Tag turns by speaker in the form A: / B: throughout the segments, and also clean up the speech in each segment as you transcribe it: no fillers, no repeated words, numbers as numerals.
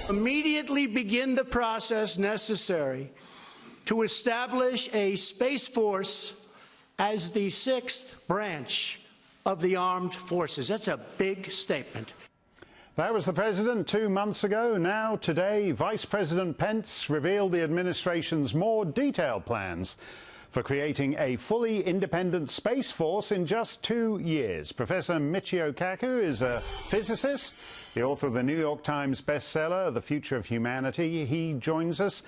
A: Immediately begin the process necessary to establish a Space Force as the sixth branch of the armed forces. That's a big statement.
B: That was the president 2 months ago. Now, today, Vice President Pence revealed the administration's more detailed plans for creating a fully independent Space Force in just 2 years. Professor Michio Kaku is a physicist, the author of the New York Times bestseller, The Future of Humanity. He joins us.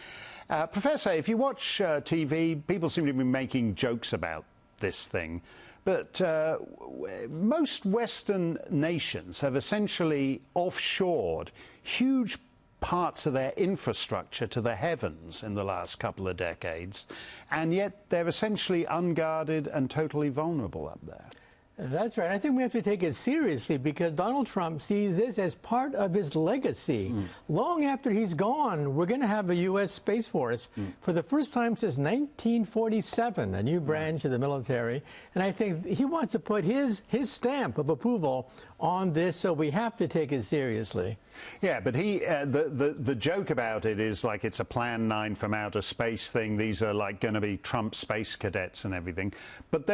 B: Professor, if you watch TV, people seem to be making jokes about this thing. But most Western nations have essentially offshored huge parts of their infrastructure to the heavens in the last couple of decades, and yet they're essentially unguarded and totally vulnerable up there.
C: That's right. I think we have to take it seriously because Donald Trump sees this as part of his legacy. Long after he's gone, we're going to have a U.S. Space Force for the first time since 1947, a new branch of the military. And I think he wants to put his stamp of approval on this, so we have to take it seriously.
B: Yeah, but the joke about it is like it's a Plan 9 from outer space thing. These are like going to be Trump space cadets and everything. But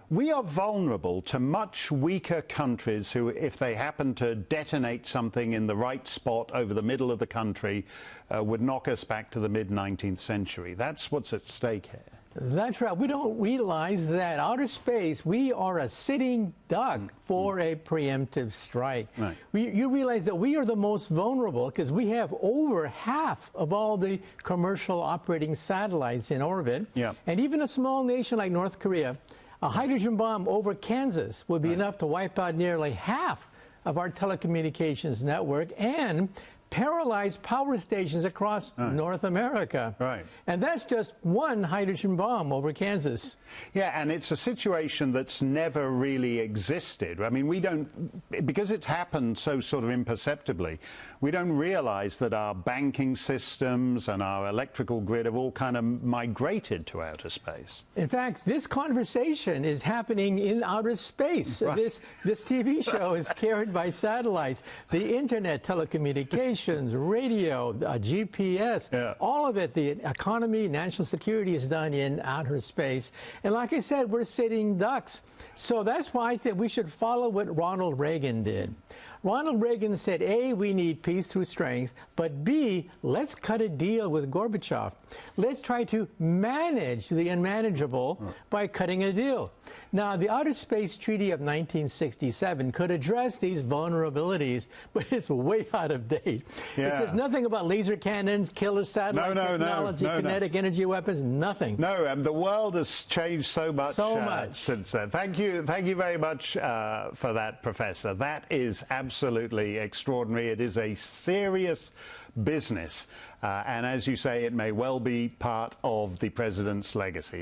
B: we are vulnerable to much weaker countries who, if they happen to detonate something in the right spot over the middle of the country, would knock us back to the mid-19th century. That's what's at stake here.
C: That's right. We don't realize that outer space, we are a sitting duck for a preemptive strike.
B: Right.
C: You realize that we are the most vulnerable because we have over half of all the commercial operating satellites in orbit.
B: Yeah.
C: And even a small nation like North Korea, a hydrogen bomb over Kansas would be enough to wipe out nearly half of our telecommunications network and paralyze power stations across North America.
B: Right.
C: And that's just one hydrogen bomb over Kansas.
B: Yeah, and it's a situation that's never really existed. I mean, we don't, because it's happened so sort of imperceptibly, we don't realize that our banking systems and our electrical grid have all kind of migrated to outer space.
C: In fact, this conversation is happening in outer space.
B: Right.
C: This TV show is carried by satellites, the internet, telecommunications, radio, GPS, all of it, the economy, national security is done in outer space. And like I said, we're sitting ducks. So that's why I think we should follow what Ronald Reagan did. Ronald Reagan said, A, we need peace through strength, but B, let's cut a deal with Gorbachev. Let's try to manage the unmanageable by cutting a deal. Now, the Outer Space Treaty of 1967 could address these vulnerabilities, but it's way out of date.
B: Yeah.
C: It says nothing about laser cannons, killer satellite technology, kinetic energy weapons, nothing.
B: No, the world has changed so much since then. Thank you very much for that, Professor. That is absolutely extraordinary. It is a serious business, and as you say, it may well be part of the president's legacy.